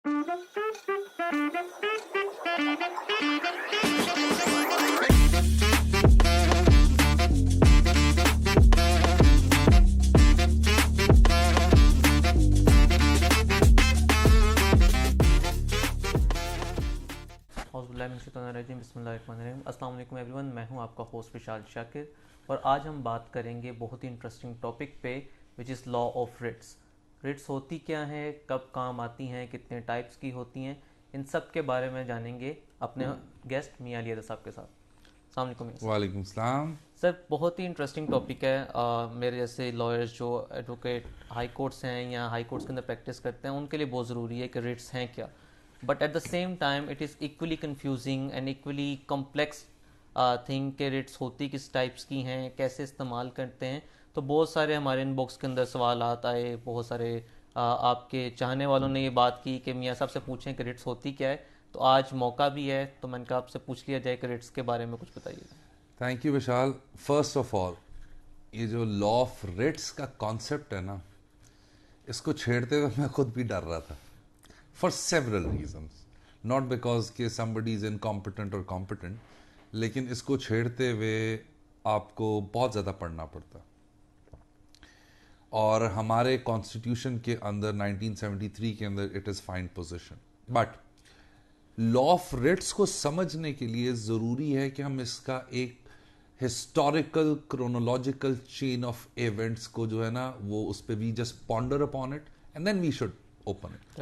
अस्सलाम वालेकुम एवरीवन, मैं हूं आपका होस्ट विशाल शाकिर और आज हम बात करेंगे बहुत ही इंटरेस्टिंग टॉपिक पे which is law of writs. Writs होती क्या हैं, कब काम आती हैं, कितने टाइप्स की होती हैं, इन सब के बारे में जानेंगे अपने गेस्ट मियां अली साहब के साथ। अस्सलाम वालेकुम मियां साहब। वालेकुम सलाम। सर, बहुत ही इंटरेस्टिंग टॉपिक है। मेरे जैसे लॉयर्स जो एडवोकेट हाई कोर्ट्स हैं या हाई कोर्ट्स के अंदर प्रैक्टिस करते हैं उनके लिए बहुत ज़रूरी है कि रिट्स हैं क्या, but at the same time it is equally confusing and equally complex thing के रिट्स होती किस टाइप्स की हैं, कैसे इस्तेमाल करते हैं। तो बहुत सारे हमारे इनबॉक्स के अंदर सवाल आए, बहुत सारे आपके चाहने वालों ने ये बात की कि मियाँ साहब से पूछें कि रिट्स होती क्या है। तो आज मौका भी है, तो मैंने कहा आपसे पूछ लिया जाए कि रिट्स के बारे में कुछ बताइएगा। Thank you Vishal. First of all, ये जो लॉ ऑफ रिट्स का कॉन्सेप्ट है ना, इसको छेड़ते हुए मैं खुद भी डर रहा था for several reasons, not because कि समबडी इज इनकॉम्पिटेंट और कॉम्पिटेंट, लेकिन इसको छेड़ते हुए आपको बहुत ज़्यादा पढ़ना पड़ता। और हमारे कॉन्स्टिट्यूशन के अंदर 1973 के अंदर it is fine position, but law of writs को समझने के लिए ज़रूरी है कि हम इसका एक historical chronological chain of events को जो है ना, वो उस पर we just ponder upon it and then we should open it.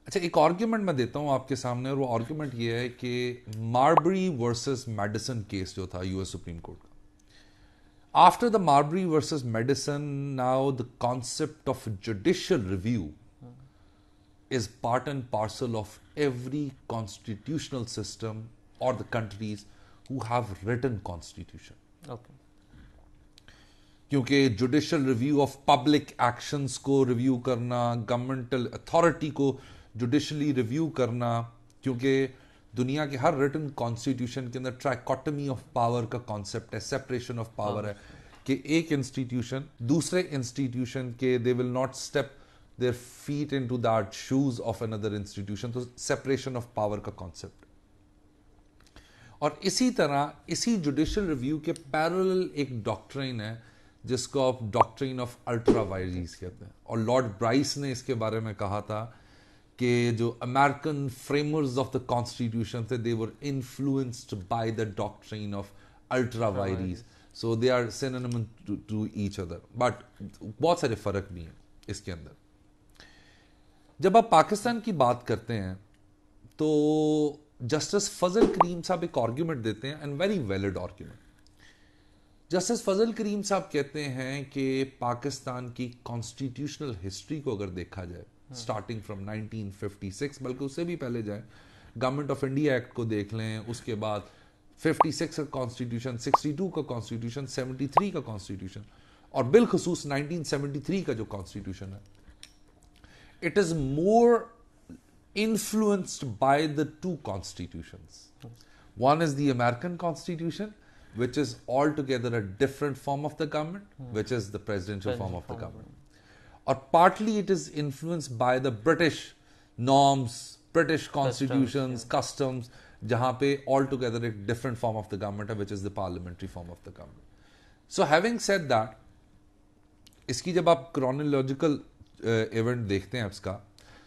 अच्छा, एक आर्ग्यूमेंट मैं देता हूं आपके सामने, और वो आर्ग्यूमेंट ये है कि मार्बरी वर्सेस मेडिसन केस जो था यूएस सुप्रीम कोर्ट का, after the Marbury versus medicine, now the concept of judicial review is part and parcel of every constitutional system or the countries who have written constitution. Okay. क्योंकि judicial review of public actions को review करना, governmental authority को judicially review करना, क्योंकि दुनिया के हर written constitution के अंदर ट्राइकोटमी ऑफ पावर का कॉन्सेप्ट है, सेपरेशन ऑफ पावर है, कि एक इंस्टीट्यूशन दूसरे इंस्टीट्यूशन के they will not step their feet into that shoes of another institution. तो separation of power का concept। और इसी तरह इसी जुडिशियल रिव्यू के पैरेलल एक डॉक्ट्रिन है जिसको आप डॉक्ट्रिन ऑफ अल्ट्रा वायरीज कहते हैं, और लॉर्ड ब्राइस ने इसके बारे में कहा था कि जो American framers of the constitution थे, they were influenced by the doctrine of ultra vires, so they are synonym to each other, but बहुत सारे फर्क भी हैं इसके अंदर। जब आप पाकिस्तान की बात करते हैं तो जस्टिस फजल करीम साहब एक आर्ग्यूमेंट देते हैं, and very valid argument. Justice Fazal Karim साहब कहते हैं कि पाकिस्तान की कॉन्स्टिट्यूशनल हिस्ट्री को अगर देखा जाए, स्टार्टिंग फ्रॉम 1956, बल्कि उससे भी पहले जाए, गवर्नमेंट ऑफ इंडिया एक्ट को देख लें, उसके बाद 56 का कॉन्स्टिट्यूशन, 62 का कॉन्स्टिट्यूशन, 73 का कॉन्स्टिट्यूशन, और बिलखसूस 1973 का जो कॉन्स्टिट्यूशन है, it is more influenced by the two constitutions. One is the American Constitution, which is altogether a different form of the government, which is the presidential form of the government. Or partly it is influenced by the British norms, British constitutions, customs, जहाँ पे altogether a different form of the government है, which is the parliamentary form of the government. So having said that, इसकी जब आप chronological event देखते हैं इसका,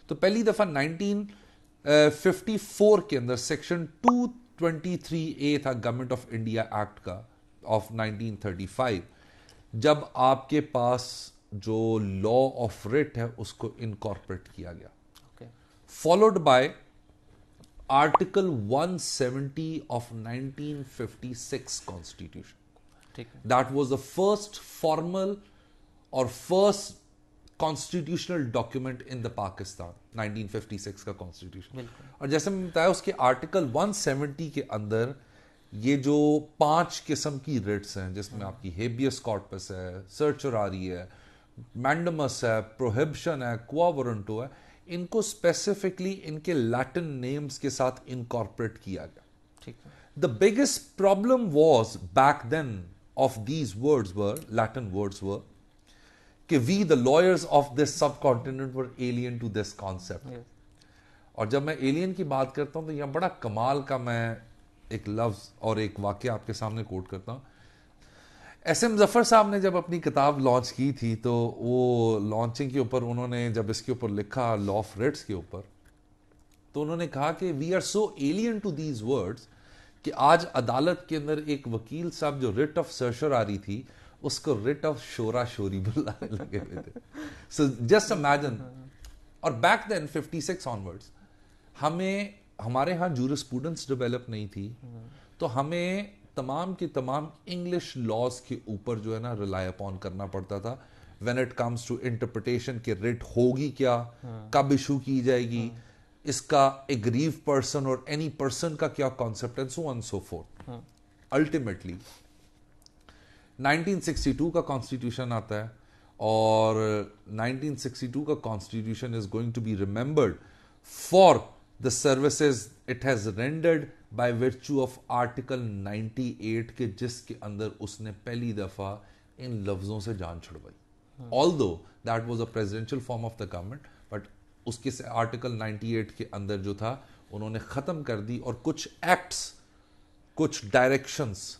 तो पहली दफा 1954 के अंदर सेक्शन 223A था गवर्नमेंट ऑफ इंडिया एक्ट का ऑफ 1935, जब आपके पास जो लॉ ऑफ रिट है उसको इनकॉर्पोरेट किया गया, followed by article 170 of 1956 constitution. That was the first formal और first constitutional document in the Pakistan, 1956 का कॉन्स्टिट्यूशन। और जैसे मैंने बताया, उसके आर्टिकल 170 के अंदर ये जो 5 किस्म की रिट्स हैं, जिसमें आपकी हेबियस कॉर्पस है, सर्चरारी है, मैंडमस है, प्रोहिबिशन है, क्वा वारंटो है, इनको स्पेसिफिकली इनके लैटिन नेम्स के साथ इनकॉर्पोरेट किया गया। The biggest problem was back then of these words were Latin words were कि we the lawyers of this subcontinent were alien to this concept. और जब मैं एलियन की बात करता हूँ तो यहाँ बड़ा कमाल का मैं एक लफ्ज़ और एक वाक़या आपके सामने कोट करता हूँ। एस.एम. ज़फ़र साहब ने जब अपनी किताब लॉन्च की थी तो वो लॉन्चिंग के ऊपर उन्होंने जब इसके ऊपर लिखा लॉ ऑफ रिट्स के ऊपर, तो उन्होंने कहा कि we are so alien to these words कि आज अदालत के अंदर एक वकील साहब जो रिट ऑफ सर्शर आ रही थी उसको रिट ऑफ शोरा शोरी बुलाने लगे हुए थे। So just imagine. और बैक देन 56 ऑनवर्ड्स हमें हमारे यहाँ जूरिस्प्रूडेंस डेवलप नहीं थी, तो हमें तमाम के तमाम इंग्लिश लॉज के ऊपर जो है ना रिलाई अपॉन करना पड़ता था when it comes to interpretation के रिट होगी क्या, कब इशू की जाएगी, इसका एग्रीव पर्सन और एनी पर्सन का क्या कॉन्सेप्ट है, so on so forth. Ultimately 1962 का कॉन्स्टिट्यूशन आता है और 1962 का constitution is going to be remembered for the services it has rendered by virtue of article 98 के, जिसके अंदर उसने पहली दफा इन लफ्जों से जान छुड़वाई। Although that was a presidential form of the government, but उसके से आर्टिकल 98 के अंदर जो था उन्होंने खत्म कर दी और कुछ एक्ट्स, कुछ डायरेक्शंस,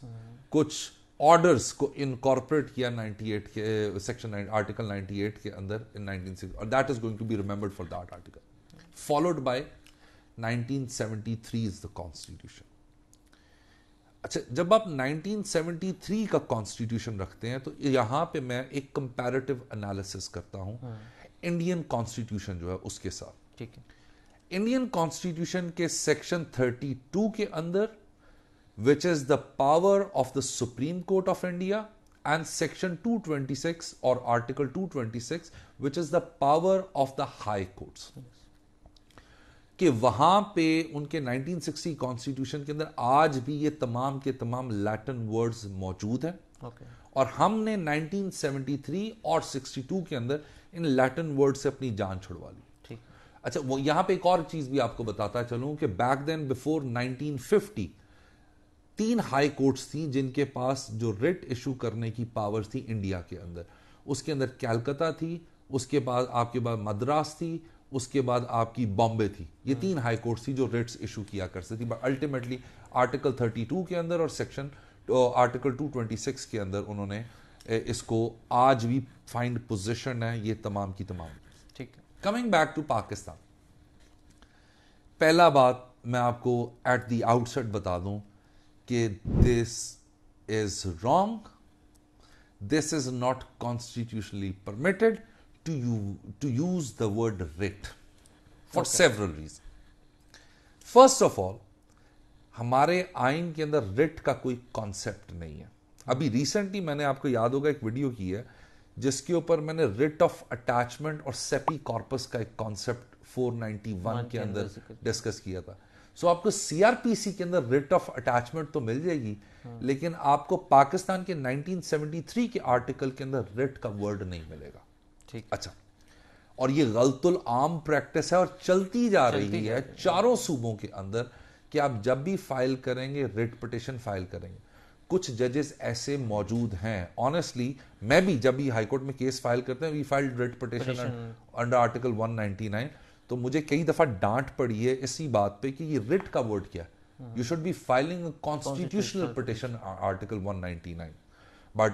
कुछ ऑर्डर्स को इनकॉर्पोरेट किया 98 के सेक्शन आर्टिकल 98 के अंदर इन 1960, और that is going to be remembered for that article, followed by 1973 is the constitution. अच्छा, जब आप 1973 का कॉन्स्टिट्यूशन रखते हैं तो यहां पे मैं एक कंपैरेटिव एनालिसिस करता हूं इंडियन कॉन्स्टिट्यूशन जो है उसके साथ। ठीक है। इंडियन कॉन्स्टिट्यूशन के सेक्शन 32 के अंदर, which is the power of the Supreme Court of India, and section 226 or article 226 which is the power of the high courts, कि वहां पे उनके 1960 कॉन्स्टिट्यूशन के अंदर आज भी ये तमाम के तमाम लैटिन वर्ड्स मौजूद हैं। और हमने 1973 और 62 के अंदर इन लैटिन वर्ड से अपनी जान छुड़वा ली। ठीक। अच्छा, वो यहां पे एक और चीज भी आपको बताता चलूं कि back then before 1950 3 high courts थी जिनके पास जो रिट इशू करने की पावर थी इंडिया के अंदर। उसके अंदर कैलकाता थी, उसके बाद आपके पास मद्रास थी, उसके बाद आपकी बॉम्बे थी। ये 3 हाई कोर्ट्स थी जो रिट्स इशू किया करती थी। बट अल्टीमेटली आर्टिकल 32 के अंदर और सेक्शन आर्टिकल 226 के अंदर उन्होंने इसको आज भी फाइंड पोजीशन है ये तमाम की तमाम। ठीक है। कमिंग बैक टू पाकिस्तान, पहला बात मैं आपको एट द आउटसेट बता दूं कि this is wrong, this is not constitutionally permitted to use the word writ for several reason. First of all, हमारे आइन के अंदर रिट का कोई कॉन्सेप्ट नहीं है। अभी रिसेंटली मैंने, आपको याद होगा, एक वीडियो की है जिसके ऊपर मैंने रिट ऑफ अटैचमेंट और सेपी कॉर्पस का एक कॉन्सेप्ट 491 के अंदर डिस्कस किया था। सो आपको सीआरपीसी के अंदर रिट ऑफ अटैचमेंट तो मिल जाएगी, लेकिन आपको पाकिस्तान के 1973 के आर्टिकल के अंदर रिट का वर्ड नहीं मिलेगा। ठीक। अच्छा, और ये गलतुल आम प्रैक्टिस है और चलती जा रही है चारों सूबों के अंदर कि आप जब भी फाइल करेंगे रिट पिटिशन फाइल करेंगे। कुछ जजेस ऐसे मौजूद हैं, ऑनेस्टली मैं भी जब भी हाईकोर्ट में केस फाइल करते हैं, we filed writ petition under article 199, तो मुझे कई दफा डांट पड़ी है इसी बात पे कि ये रिट का वर्ड क्या है, you should be filing constitutional petition article 199। But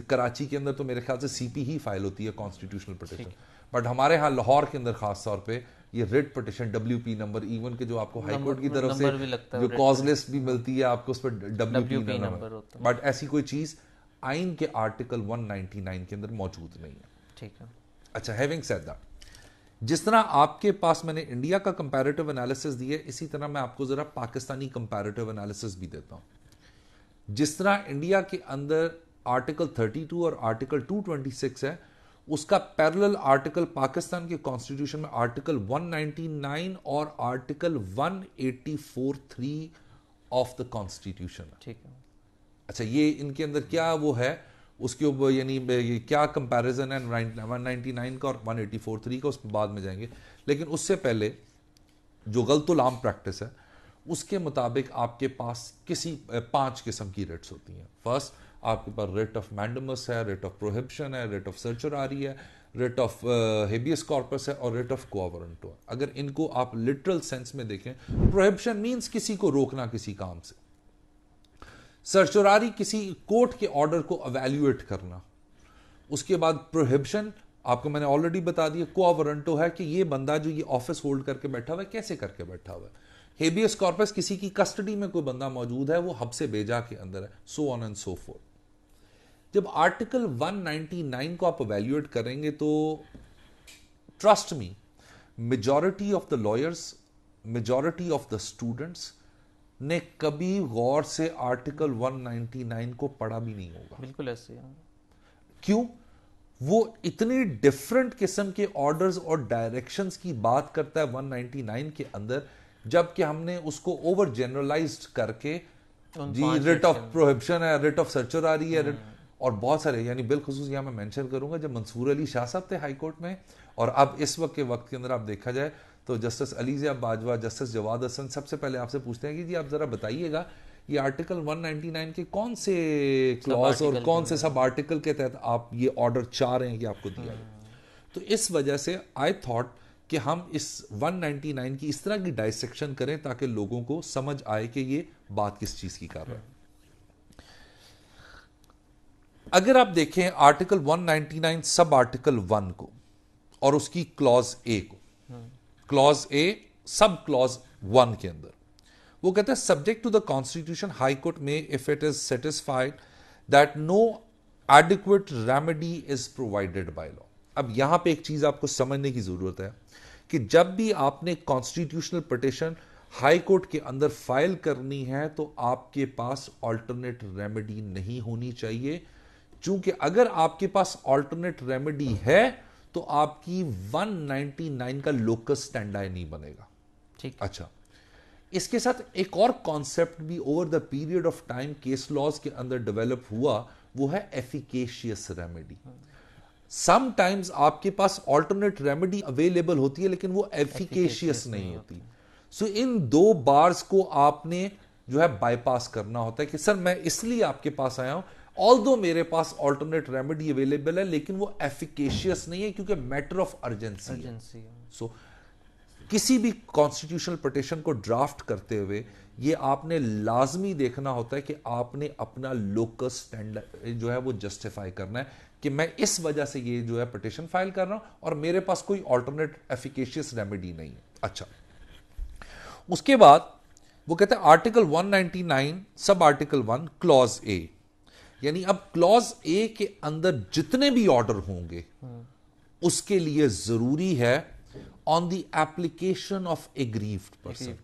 Karachi के अंदर तो मेरे ख्याल से सीपी ही फाइल होती है कॉन्स्टिट्यूशनल पिटिशन, बट हमारे यहाँ लाहौर के अंदर खास तौर पे ये writ petition WP number, even के जो आपको हाई कोर्ट की तरफ से जो कॉज लिस्ट भी मिलती है आपको उस पर WP नंबर, बट ऐसी कोई चीज आइन के आर्टिकल 199 के अंदर मौजूद नहीं है। ठीक है। अच्छा, हैविंग सेड दैट, जिस तरह आपके पास मैंने इंडिया का कंपैरेटिव एनालिसिस दिया, इसी तरह मैं आपको जरा पाकिस्तानी कंपैरेटिव एनालिसिस भी देता हूं। जिस तरह इंडिया के अंदर आर्टिकल 32 और आर्टिकल 226 है, उसका पैरेलल आर्टिकल पाकिस्तान के कॉन्स्टिट्यूशन में आर्टिकल 199 और आर्टिकल 184(3) ऑफ द कॉन्स्टिट्यूशन। ठीक है। अच्छा, ये इनके अंदर क्या वो है, उसके ऊपर यानी क्या कंपैरिजन है 199 का और 184(3) का, उस पर बाद में जाएंगे। लेकिन उससे पहले जो गलतुल आम प्रैक्टिस है उसके मुताबिक आपके पास 5 किस्म की रिट्स होती हैं। फर्स्ट, आपके पास रिट ऑफ मैंडमस है, रिट ऑफ प्रोहिबिशन है, रिट ऑफ सर्चरारी है, रिट ऑफ हेबियस कॉर्पस है और रिट ऑफ क्वा वारंटो है। अगर इनको आप लिटरल सेंस में देखें, प्रोहिबिशन मींस किसी को रोकना किसी काम से, सर्चोरारी किसी कोर्ट के ऑर्डर को अवेल्युएट करना, उसके बाद प्रोहिबिशन आपको मैंने ऑलरेडी बता दिया, क्वा वारंटो है कि ये बंदा जो ये ऑफिस होल्ड करके बैठा हुआ है कैसे करके बैठा हुआ है, हेबियस कॉर्पस किसी की कस्टडी में कोई बंदा मौजूद है, वो हब से बेजा के अंदर है, so on and so fourth. जब आर्टिकल 199 को आप अवेल्युएट करेंगे तो trust me, majority of the lawyers, majority of the students ने कभी गौर से आर्टिकल 199 को पढ़ा भी नहीं होगा। बिल्कुल ऐसे है। क्यों? वो इतनी डिफरेंट किस्म के ऑर्डर्स और डायरेक्शंस की बात करता है 199 के अंदर, जबकि हमने उसको ओवर जनरलाइज्ड करके जी रिट ऑफ प्रोहिबिशन है, रिट ऑफ सर्चोरारी है, और बहुत सारे, यानी बिलखुसूस यहां मैं मेंशन करूंगा जब मंसूर अली शाह साहब थे हाई कोर्ट में, और अब इस वक्त के वक्त के अंदर आप देखा जाए तो जस्टिस अलीज़िया बाजवा, जस्टिस जवाद हसन सबसे पहले आपसे पूछते हैं कि जी आप जरा बताइएगा ये आर्टिकल 199 के कौन से क्लॉज और कौन से सब आर्टिकल के तहत आप ये ऑर्डर चाह रहे हैं कि आपको दिया जाए। तो इस वजह से आई थॉट कि हम इस 199 की इस तरह की डाइसेक्शन करें ताकि लोगों को समझ आए कि ये बात किस चीज की कर रहा है। अगर आप देखें आर्टिकल 199 सब आर्टिकल 1 को और उसकी क्लॉज ए को, क्लॉज ए सब क्लॉज 1 के अंदर वो कहता है subject to the constitution high court में if it is satisfied that no adequate remedy is provided by law. अब यहां पे एक चीज आपको समझने की जरूरत है कि जब भी आपने कॉन्स्टिट्यूशनल पिटीशन हाई कोर्ट के अंदर फाइल करनी है तो आपके पास ऑल्टरनेट रेमेडी नहीं होनी चाहिए, चूंकि अगर आपके पास ऑल्टरनेट रेमेडी है तो आपकी 199 का लोकस स्टैंडाई नहीं बनेगा। ठीक। अच्छा, इसके साथ एक और कॉन्सेप्ट भी over the period of time case laws के अंदर डेवलप हुआ, वो है एफिकेशियस रेमेडी। समटाइम्स आपके पास ऑल्टरनेट रेमेडी अवेलेबल होती है लेकिन वो एफिकेशियस नहीं होती। सो इन दो बार्स को आपने जो है बाईपास करना होता है कि सर मैं इसलिए आपके पास आया हूं, ऑल्दो मेरे पास ऑल्टरनेट रेमेडी अवेलेबल है लेकिन वो एफिकेशियस नहीं है क्योंकि मैटर ऑफ अर्जेंसी। सो किसी भी कॉन्स्टिट्यूशनल पिटीशन को ड्राफ्ट करते हुए ये आपने लाजमी देखना होता है कि आपने अपना लोकस स्टैंडर्ड जो है वो जस्टिफाई करना है कि मैं इस वजह से ये जो है पिटीशन फाइल कर रहा हूं और मेरे पास कोई ऑल्टरनेट एफिकेशियस रेमेडी नहीं है। अच्छा, उसके बाद वो कहते हैं article 199 sub article 1 clause A, यानी अब क्लॉज ए के अंदर जितने भी ऑर्डर होंगे उसके लिए जरूरी है on the application of aggrieved person.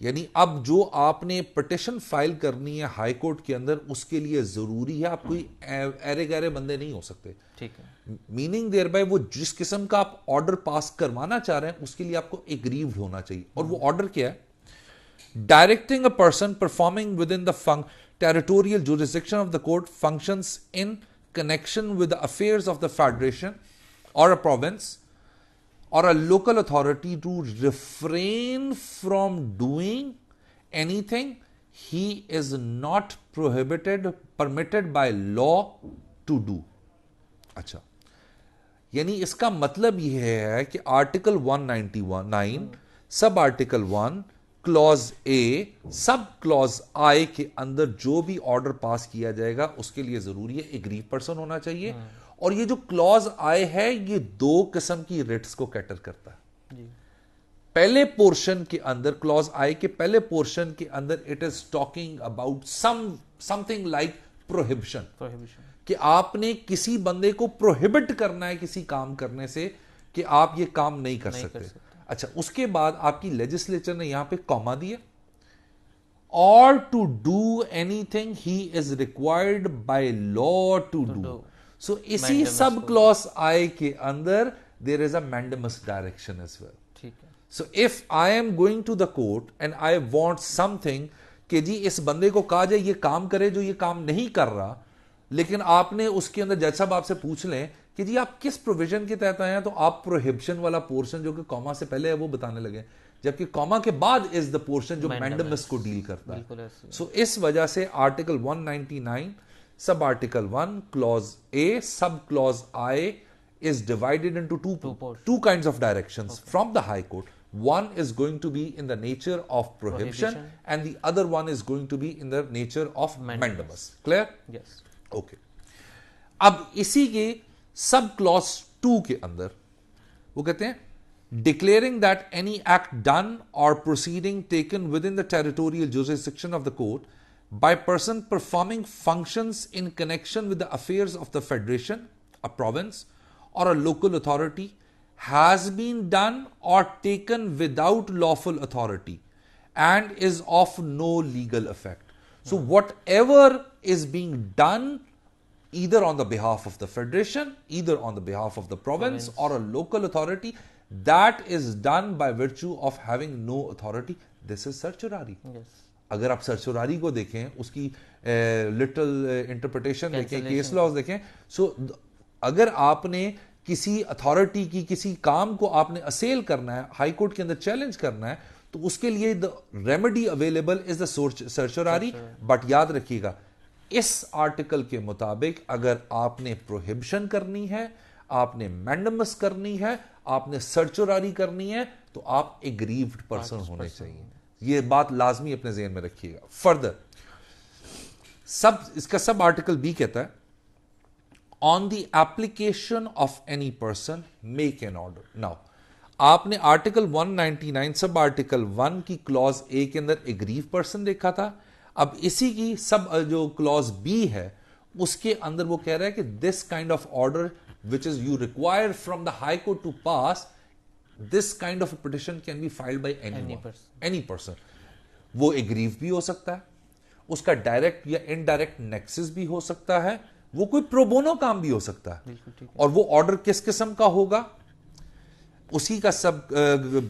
यानी अब जो आपने पिटीशन फाइल करनी है हाई कोर्ट के अंदर उसके लिए जरूरी है, आप कोई एरे गहरे बंदे नहीं हो सकते। ठीक है। मीनिंग देयर बाय वो जिस किस्म का आप ऑर्डर पास करवाना चाह रहे हैं उसके लिए आपको एग्रीव्ड होना चाहिए। और वो ऑर्डर क्या है? Directing a person performing with in the territorial jurisdiction of the court functions in connection with the affairs of the federation or a province or a local authority to refrain from doing anything he is not permitted by law to do। अच्छा, यानी इसका मतलब यह है कि article 199 sub article 1 clause A सब clause I के अंदर जो भी ऑर्डर पास किया जाएगा उसके लिए जरूरी है एग्रीव पर्सन होना चाहिए। और ये जो क्लॉज आई है ये दो किस्म की रिट्स को कैटर करता है। पहले पोर्शन के अंदर, क्लॉज आई के पहले पोर्शन के अंदर it is talking about something like prohibition, कि आपने किसी बंदे को प्रोहिबिट करना है किसी काम करने से कि आप ये काम नहीं कर सकते। अच्छा, उसके बाद आपकी लेजिस्लेचर ने यहां पे कॉमा दिया, और to do anything he is required by law to do. So इसी सब क्लॉज आई के अंदर there is a mandamus direction as well. ठीक है। So if I am going to the court and I want something कि जी इस बंदे को कहा जाए ये काम करे जो ये काम नहीं कर रहा, लेकिन आपने उसके अंदर जज साहब आपसे पूछ लें कि जी आप किस प्रोविजन के तहत आए हैं, तो आप प्रोहिबिशन वाला पोर्शन जो कि कॉमा से पहले है वो बताने लगे, जबकि कॉमा के बाद इज द पोर्शन जो मैंडेमस को डील करता है। सो इस वजह से article 199 sub article 1 clause A सब clause I is divided into Two two portions. kinds of directions from the High Court. One is going to be in the nature of prohibition, and the other one is going to be in the nature of mandamus. Clear? Yes. Okay. अब इसी के sub clause 2 के अंदर वो कहते हैं declaring that any act done or proceeding taken within the territorial jurisdiction of the court by person performing functions in connection with the affairs of the federation, a province, or a local authority has been done or taken without lawful authority and is of no legal effect. So whatever is being done either on the behalf of the federation, either on the behalf of the province or a local authority, that is done by virtue of having no authority. This is certiorari. Yes. अगर आप सर्चोरारी को देखें, उसकी little interpretation देखें, case laws देखें, सो अगर आपने किसी अथॉरिटी की किसी काम को आपने असेल करना है, हाई कोर्ट के अंदर चैलेंज करना है, तो उसके लिए the remedy available is the certiorari. But याद रखिएगा, इस आर्टिकल के मुताबिक अगर आपने प्रोहिबिशन करनी है, आपने मैंडमस करनी है, आपने सर्चोरारी करनी है, तो आप एग्रीव्ड पर्सन होने चाहिए. ये बात लाजमी अपने ज़हन में रखिएगा. फर्दर इसका सब आर्टिकल बी कहता है on the application of any person make an order. Now आपने आर्टिकल 199 सब आर्टिकल 1 की क्लॉज ए के अंदर एग्रीव पर्सन देखा था. अब इसी की सब जो क्लॉज बी है उसके अंदर वो कह रहा है कि this kind of order which is you require from the high court to pass, this kind of a petition can be filed by any person. वो एग्रीव भी हो सकता है, उसका डायरेक्ट या इनडायरेक्ट नेक्सस भी हो सकता है, वो कोई प्रोबोनो काम भी हो सकता है. और वो ऑर्डर किस किस्म का होगा, उसी का सब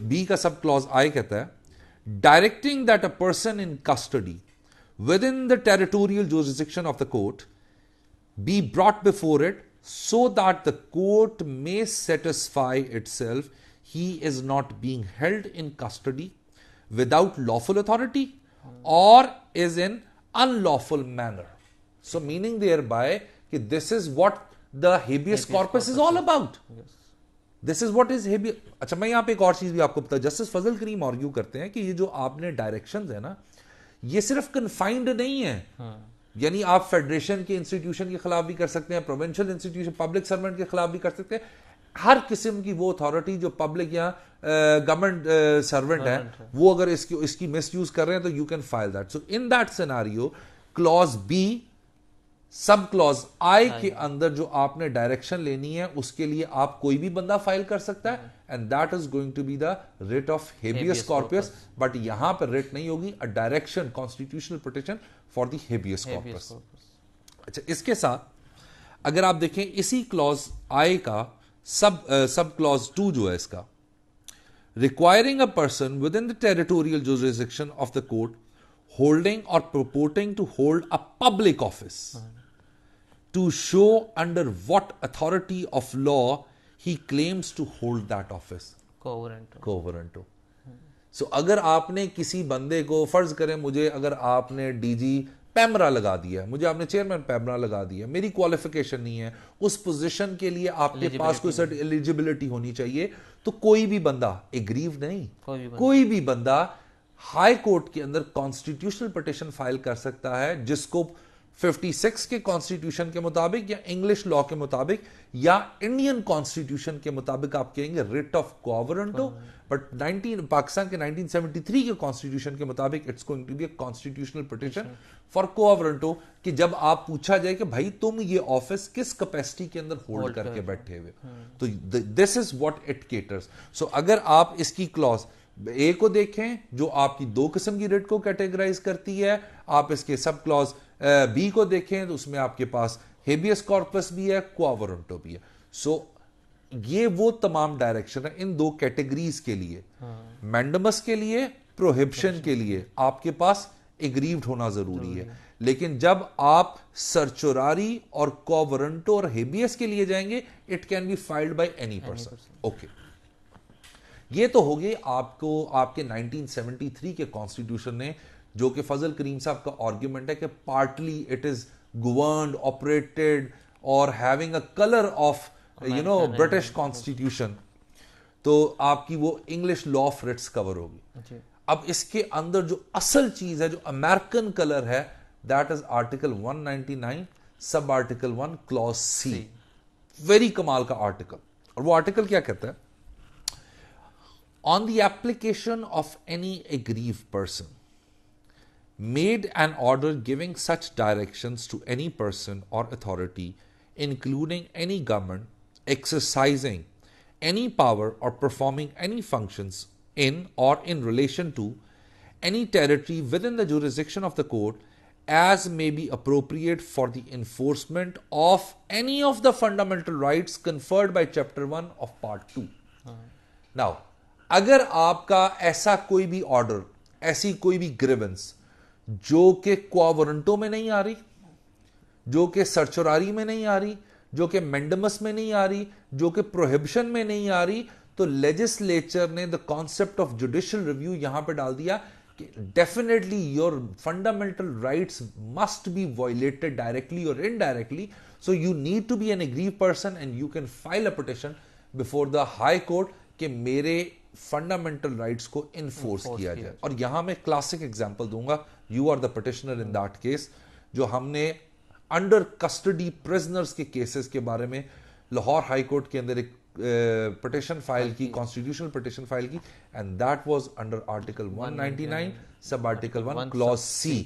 बी का सब क्लॉज आई कहता है directing that a person in custody with in the territorial jurisdiction of the court be brought before it so that the court may satisfy itself he is not being held in custody without lawful authority or is in unlawful manner. So meaning thereby कि this is what the habeas corpus is all about. Yes. This is what is habeas. अच्छा, मैं यहां पे एक और चीज भी आपको बता, जस्टिस फजल करीम आर्ग्यू करते हैं कि ये जो आपने डायरेक्शंस है ना, ये सिर्फ कन्फाइंड नहीं है. यानी आप फेडरेशन के इंस्टीट्यूशन के खिलाफ भी कर सकते हैं, प्रोविंशियल इंस्टीट्यूशन, पब्लिक सर्वेंट के खिलाफ भी कर सकते हैं. हर किस्म की वो अथॉरिटी जो पब्लिक या गवर्नमेंट सर्वेंट है, वो अगर इसकी मिसयूज कर रहे हैं तो you can file that. So in that scenario clause B sub clause I के अंदर जो आपने डायरेक्शन लेनी है उसके लिए आप कोई भी बंदा फाइल कर सकता है, and that is going to be the writ of habeas corpus. But यहां पर रिट नहीं होगी, a direction, constitutional protection for the habeas corpus. अच्छा, इसके साथ अगर आप देखें इसी क्लॉज आई का सब क्लॉज 2 जो है इसका, requiring a person within the territorial jurisdiction of the court holding और purporting to hold a public office to show under what authority of law he claims to hold that office. Quo warranto. So अगर आपने किसी बंदे को, फर्ज करें मुझे, अगर आपने डीजी पैमरा लगा दिया, मुझे आपने चेयरमैन पैमरा लगा दिया, मेरी क्वालिफिकेशन नहीं है, उस पोजीशन के लिए आपके पास कोई सर्ट एलिजिबिलिटी होनी चाहिए, तो कोई भी बंदा एग्रीव नहीं, कोई भी बंदा हाई कोर्ट के अंदर कॉन्स्टिट्यूशनल पिटीशन फाइल कर सकता है, जिसको 56 के कॉन्स्टिट्यूशन के मुताबिक या इंग्लिश लॉ के मुताबिक या इंडियन कॉन्स्टिट्यूशन के मुताबिक आप कहेंगे writ of quo warranto. But Pakistan के 1973 के कॉन्स्टिट्यूशन के मुताबिक it's going to be a constitutional petition for quo warranto, कि जब आप पूछा जाए कि भाई तुम ये ऑफिस किस कैपेसिटी के अंदर होल्ड करके बैठे हुए, तो this is what it caters. So अगर आप इसकी क्लॉज ए को देखें जो आपकी 2 किस्म की रिट को कैटेगराइज करती है, आप इसके सब क्लॉज बी को देखें तो उसमें आपके पास हेबियस कॉर्पस भी है, कोवरेंटो भी है. सो ये वो तमाम डायरेक्शन है इन 2 कैटेगरीज के लिए. मैंडमस के लिए, प्रोहिबिशन के लिए आपके पास एग्रीव्ड होना जरूरी है. लेकिन जब आप सर्चोरारी और कोवरेंटो और हेबियस के लिए जाएंगे, it can be filed by any person. Okay, ये तो हो गई आपको आपके 1973 के कॉन्स्टिट्यूशन ने, जो कि फजल करीम साहब का आर्ग्यूमेंट है कि partly it is governed, operated और having a colour of you know British constitution, तो आपकी वो English law of writs cover होगी। जी। अब इसके अंदर जो असल चीज है, जो अमेरिकन कलर है, that is article 199 sub article 1 clause C. Very कमाल का आर्टिकल। और वो आर्टिकल क्या कहता है? On the application of any aggrieved person made an order giving such directions to any person or authority, including any government, exercising any power or performing any functions in or in relation to any territory within the jurisdiction of the court, as may be appropriate for the enforcement of any of the fundamental rights conferred by Chapter 1 of Part 2. Now, अगर आपका ऐसा कोई भी order, ऐसी कोई भी grievance जो कि क्वावरंटो में नहीं आ रही, जो कि सर्चोरारी में नहीं आ रही, जो कि मेंडमस में नहीं आ रही, जो कि प्रोहिबिशन में नहीं आ रही, तो लेजिस्लेचर ने the concept of judicial review यहां पे डाल दिया कि definitely your fundamental rights must be violated directly और indirectly, so you need to be an aggrieved person and you can file a petition before the high court कि मेरे fundamental rights को enforce किया जाए। और यहां मैं क्लासिक एग्जांपल दूंगा, you are the petitioner in that case, जो हमने अंडर कस्टडी प्रिजनर्स के केसेस के बारे में लाहौर हाई कोर्ट के अंदर एक पिटिशन फाइल की, कॉन्स्टिट्यूशनल पिटिशन फाइल की, and that was under article 199 sub article 1 clause सी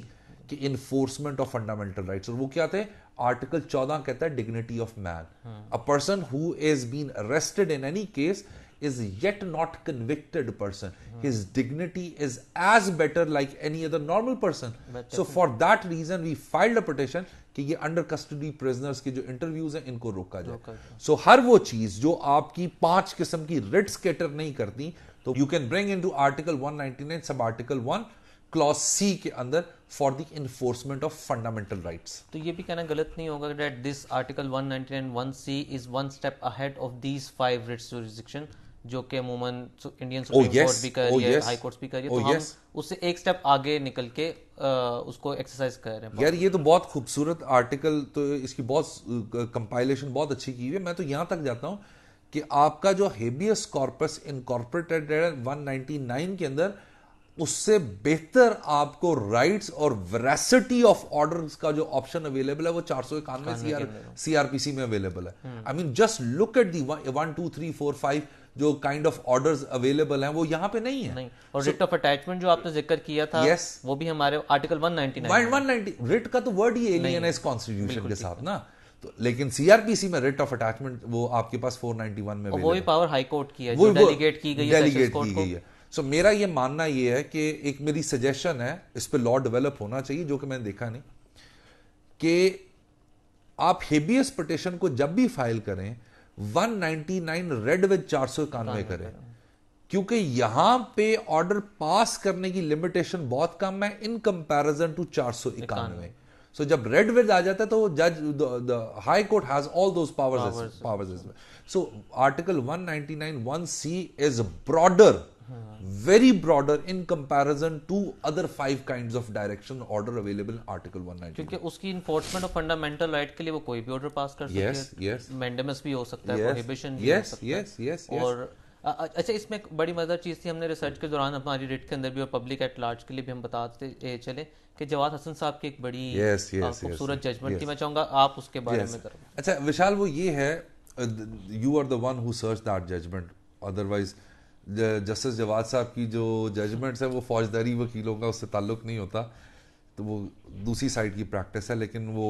कि इन्फोर्समेंट ऑफ फंडामेंटल राइट्स। और वो क्या थे? आर्टिकल 14 कहता है dignity of man. A person who is been arrested in any case is yet not convicted person, his dignity is as better like any other normal person. So for that reason we filed a petition कि ये under custody prisoners के जो interviews हैं इनको रोका जाए। सो हर वो चीज जो आपकी 5 किस्म की रिट्स कैटर नहीं करती, तो you can bring into article 199 sub article 1 clause C के अंदर for the enforcement of fundamental rights. तो ये भी कहना गलत नहीं होगा that this article 199 1C is one step ahead of these 5 writs jurisdiction, जो कि अमूमन इंडियन सुप्रीम कोर्ट भी कर रही है, हाई कोर्ट्स भी कर रही है, तो हम उससे एक स्टेप आगे निकल के उसको एक्सरसाइज कर रहे हैं। यार ये तो बहुत खूबसूरत आर्टिकल, तो इसकी बहुत कंपाइलेशन बहुत अच्छी की हुई है। मैं तो यहां तक जाता हूं कि आपका जो हेबियस कॉर्पस इनकॉर्पोरेटेड है 199 के अंदर, उससे बेहतर आपको राइट्स और वेरासिटी ऑफ ऑर्डर्स का जो ऑप्शन अवेलेबल है वो 491 सीआरपीसी में अवेलेबल है। I mean just look at the 1 2 3 4 5 जो काइंड ऑफ ऑर्डर्स अवेलेबल हैं, वो यहां पे नहीं है। नहीं। और रिट ऑफ अटैचमेंट जो आपने जिक्र किया था, वो भी हमारे आर्टिकल 199 रिट का तो वर्ड ही एलियन है इस कॉन्स्टिट्यूशन के साथ ना, तो लेकिन सीआरपीसी में रिट ऑफ अटैचमेंट वो आपके पास 491 में वो भी पावर हाई कोर्ट की है, जो डेलीगेट की गई है। सो मेरा ये मानना ये है कि एक मेरी सजेशन है, इस पे लॉ डेवलप होना चाहिए, जो कि मैंने देखा नहीं, कि आप हेबियस पिटिशन को जब भी फाइल करें 199 रेड विद 491 करें, क्योंकि यहां पे ऑर्डर पास करने की लिमिटेशन बहुत कम है इन कंपैरिजन टू 491। सो जब रेड विद आ जाता है तो जज the high court has all those powers. So article 199 1C is broader, very broader in comparison to other 5 kinds of direction order available in article 199, क्योंकि उसकी enforcement of fundamental right के लिए वो कोई भी ऑर्डर पास कर सकता है, मैंडेमस भी हो सकता है, प्रोहिबिशन भी हो सकता है। और अच्छा, इसमें एक बड़ी मजेदार चीज थी, हमने रिसर्च के दौरान हमारी रिट के अंदर भी और पब्लिक एट लार्ज के लिए भी हम बताते चले कि जवाद हसन साहब की एक बड़ी खूबसूरत जजमेंट थी, मैं चाहूंगा आप उसके बारे में करें। अच्छा विशाल, वो ये है, you are the one who search that judgment, otherwise justice Jawad sahab की जो जजमेंट्स है वो फौजदारी वकीलों का उससे ताल्लुक नहीं होता, तो वो दूसरी साइड की प्रैक्टिस है, लेकिन वो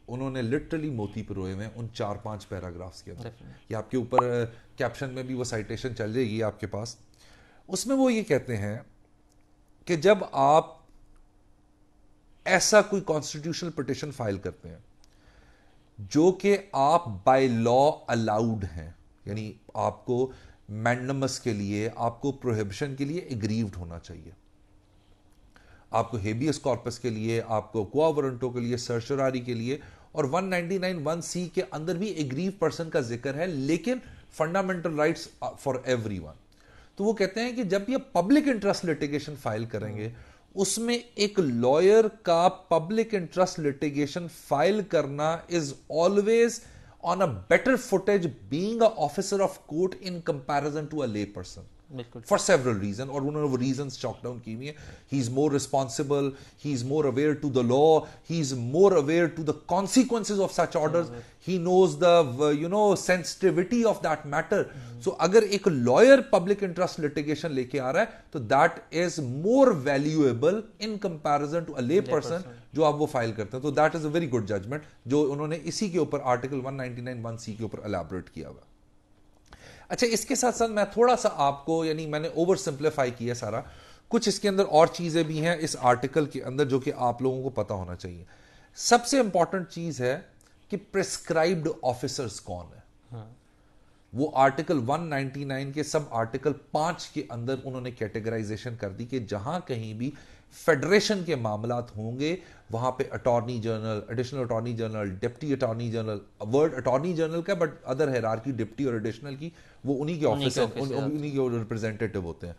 उन्होंने लिटरली मोती पिरोए हुए उन 4-5 पैराग्राफ्स के अंदर। ये आपके ऊपर कैप्शन में भी वो साइटेशन चल जाएगी आपके पास। उसमें वो ये कहते हैं कि जब आप ऐसा कोई कॉन्स्टिट्यूशनल पिटिशन फाइल करते हैं जो कि आप बाय लॉ अलाउड हैं, यानी आपको मैंडमस के लिए, आपको प्रोहिबिशन के एग्रीव्ड होना चाहिए, आपको हेबियस कॉर्पस के लिए, आपको क्वा वारंटो के लिए, सर्चरारी के लिए, और 199 1C के अंदर भी एग्रीव पर्सन का जिक्र है, लेकिन फंडामेंटल राइट्स फॉर एवरीवन। तो वो कहते हैं कि जब ये पब्लिक इंटरेस्ट लिटिगेशन फाइल करेंगे, उसमें एक लॉयर का पब्लिक इंटरेस्ट लिटिगेशन फाइल करना is always on a better footage being an officer of court in comparison to a lay person. For several reasons, और उन्होंने वो reasons chalk down की हुई है. He's more responsible, he's more aware to the law, he's more aware to the consequences of such orders. He knows the sensitivity of that matter. So अगर एक lawyer public interest litigation लेके आ रहा है, तो that is more valuable in comparison to a lay person जो आप वो file करते हैं. तो that is a very good judgment जो उन्होंने इसी के ऊपर आर्टिकल 199 1C के ऊपर एलैबोरेट किया हुआ. अच्छा, इसके साथ साथ मैं थोड़ा सा आपको, यानी मैंने ओवर सिंप्लीफाई किया सारा कुछ, इसके अंदर और चीजें भी हैं इस आर्टिकल के अंदर जो कि आप लोगों को पता होना चाहिए. सबसे इंपॉर्टेंट चीज है कि प्रिस्क्राइब्ड ऑफिसर्स कौन है. वो आर्टिकल 199 के सब आर्टिकल 5 के अंदर उन्होंने कैटेगराइजेशन कर दी कि जहां कहीं भी फेडरेशन के मामलात होंगे वहां पे attorney general, additional attorney general, deputy attorney general, word attorney general का बट अदर हायरार्की डिप्टी और एडिशनल की वो उन्हीं के ऑफिसर, उन्हीं के रिप्रेजेंटेटिव होते हैं.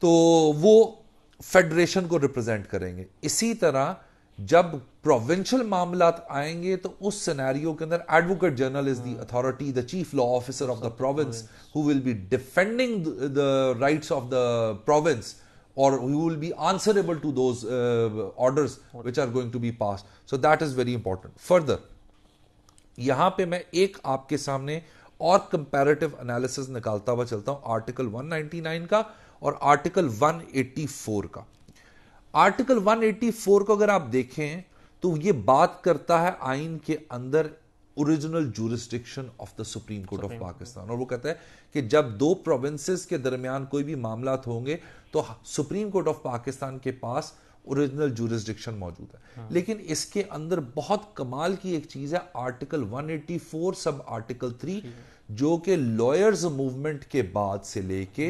तो वो फेडरेशन को रिप्रेजेंट करेंगे. इसी तरह जब प्रोविंशियल मामलात आएंगे तो उस सिनेरियो के अंदर advocate general is the authority, the chief law officer of the province who will be defending the rights of the province, or you will be answerable to those orders which are going to be passed. So that is very important. Further, यहां पे मैं एक आपके सामने और comparative analysis निकालता हुआ चलता हूं आर्टिकल 199 का और आर्टिकल 184 का. आर्टिकल 184 को अगर आप देखें तो ये बात करता है आइन के अंदर original jurisdiction of the supreme court of Pakistan, और वो कहता है कि जब दो प्रोविंसेस के दरमियान कोई भी मामलात होंगे तो सुप्रीम कोर्ट ऑफ पाकिस्तान के पास ओरिजिनल जुरिस्डिक्शन मौजूद है. लेकिन इसके अंदर बहुत कमाल की एक चीज है आर्टिकल 184 सब आर्टिकल 3 जो कि लॉयर्स मूवमेंट के बाद से लेके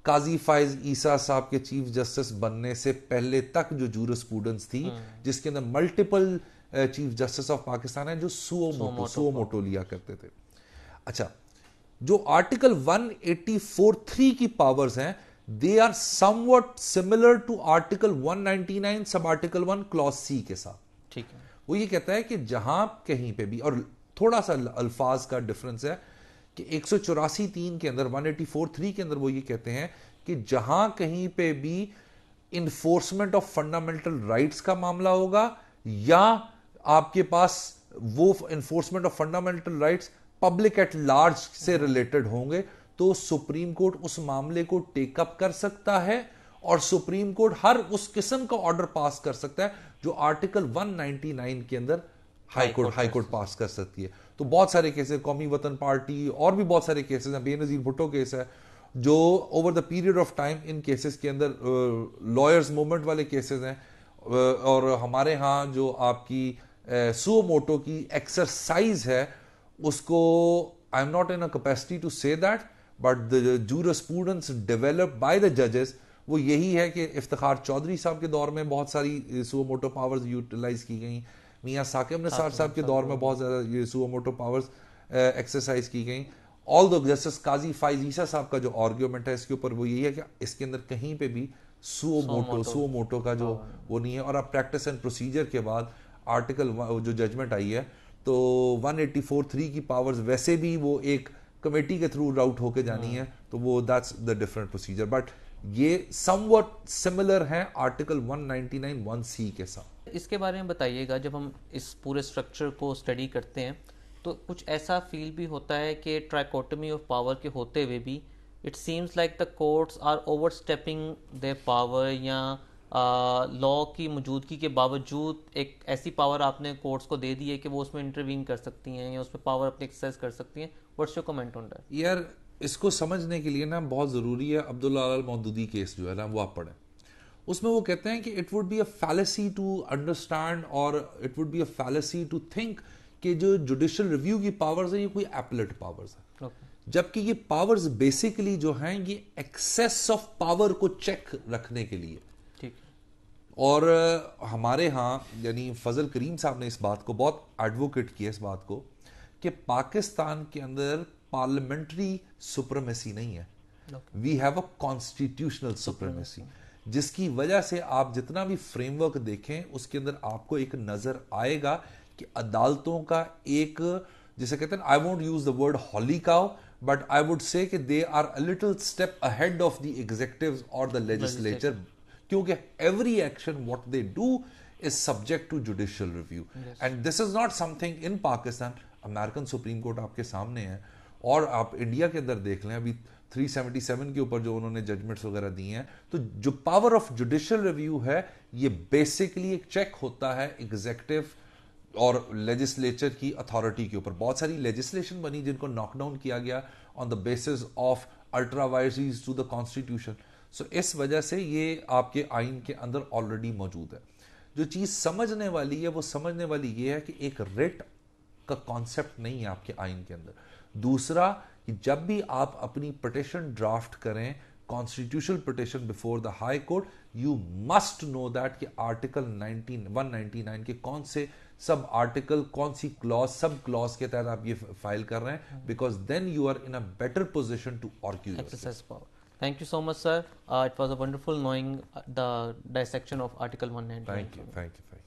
काजी फाइज ईसा साहब के चीफ जस्टिस बनने से पहले तक जो जूरिस्प्रूडेंस थी जिसके अंदर multiple chief justice of Pakistan है जो सुओ मोटो लिया करते थे. अच्छा, जो आर्टिकल 184(3) की पावर्स हैं they are somewhat similar to article 199 sub article 1 clause C के साथ. ठीक है. वो ये कहता है कि जहां कहीं पे भी, और थोड़ा सा अल्फाज का डिफरेंस है कि 184(3) के अंदर 184(3) के अंदर वो ये कहते हैं कि जहां कहीं पे भी इन्फोर्समेंट ऑफ फंडामेंटल राइट्स का मामला होगा या आपके पास वो enforcement of fundamental rights public at large से रिलेटेड होंगे तो सुप्रीम कोर्ट उस मामले को टेकअप कर सकता है और सुप्रीम कोर्ट हर उस किस्म का ऑर्डर पास कर सकता है जो आर्टिकल 199 के अंदर हाई कोर्ट पास कर सकती है. तो बहुत सारे केसेस, कौमी वतन पार्टी और भी बहुत सारे केसेस हैं, बेनजीर भुट्टो केस है जो over the period of time in cases के अंदर लॉयर्स मूवमेंट वाले केसेस हैं. और हमारे यहाँ जो आपकी सुओ मोटो की एक्सरसाइज है उसको I am not in a capacity to say that but the jurisprudence developed by the जजेस वो यही है कि इफ्तिखार चौधरी साहब के दौर में बहुत सारी सुओ मोटो पावर्स यूटिलाइज की गई, मियाँ साकिब निसार साहब के दौर में बहुत ज़्यादा ये सुओ मोटो पावर्स एक्सरसाइज की गई. ऑल द जस्टिस काजी फाइज ईसा साहब का जो आर्ग्यूमेंट है इसके ऊपर वो यही है कि इसके अंदर कहीं पे भी सुओ मोटो का जो वो नहीं है. और अब प्रैक्टिस एंड प्रोसीजर के बाद आर्टिकल जो जजमेंट आई है तो 184(3) की पावर्स वैसे भी वो एक कमेटी के थ्रू राउट होके जानी है तो वो that's the different procedure, but ये समवट सिमिलर है आर्टिकल 199 1C के साथ. इसके बारे में बताइएगा, जब हम इस पूरे स्ट्रक्चर को स्टडी करते हैं तो कुछ ऐसा फील भी होता है कि ट्राइकोटमी ऑफ पावर के होते हुए भी it seems like the courts are overstepping their power या लॉ की मौजूदगी के बावजूद एक ऐसी पावर आपने कोर्ट्स को दे दी है कि वो उसमें इंटरवीन कर सकती हैं या उसमें पावर अपनी एक्सरसाइज कर सकती हैं. What's your comment on that? यार इसको समझने के लिए ना बहुत ज़रूरी है अब्दुल्ला अल मौदूदी केस जो है ना वो आप पढ़ें. उसमें वो कहते हैं कि it would be a fallacy to understand और it would be a fallacy to think कि जो जुडिशियल रिव्यू की पावर्स है ये कोई एपलेट पावर्स है. जबकि ये पावर्स बेसिकली जो हैं ये एक्सेस ऑफ पावर को चेक रखने के लिए. ठीक. और हमारे यहाँ यानी फजल करीम साहब ने इस बात को बहुत एडवोकेट किया इस बात को कि पाकिस्तान के अंदर पार्लियामेंट्री सुप्रीमेसी नहीं है, we have a constitutional supremacy, जिसकी वजह से आप जितना भी फ्रेमवर्क देखें उसके अंदर आपको एक नजर आएगा कि अदालतों का एक, जिसे कहते हैं, I won't use the word holy cow, but I would say कि they are a little step ahead of the executive और द लेजिस्लेचर, क्योंकि every action what they do is subject to judicial review. Yes. And this is not something in Pakistan. American supreme court आपके सामने है, और आप India के अंदर देख लें, अभी 377 के ऊपर जो उन्होंने जजमेंट्स वगैरह दिए हैं, तो जो पावर ऑफ जुडिशियल रिव्यू है ये बेसिकली एक चेक होता है एग्जीक्यूटिव और लेजिस्लेचर की अथॉरिटी के ऊपर. बहुत सारी लेजिस्लेशन बनी जिनको नॉकडाउन किया गया on the basis of ultra vires to the constitution. So इस वजह से ये आपके आइन के अंदर ऑलरेडी मौजूद है. जो चीज समझने वाली है वो समझने वाली ये है कि एक रिट का कॉन्सेप्ट नहीं है आपके आइन के अंदर. दूसरा कि जब भी आप अपनी पिटिशन ड्राफ्ट करें, constitutional petition before the high court, you must know that कि आर्टिकल 199 के कौन से सब आर्टिकल, कौन सी क्लॉज, सब क्लॉज के तहत आप ये फाइल कर रहे हैं, because then you are in a better position to argue exercise power. Thank you so much, sir. It was a wonderful knowing the dissection of Article 199. Thank you.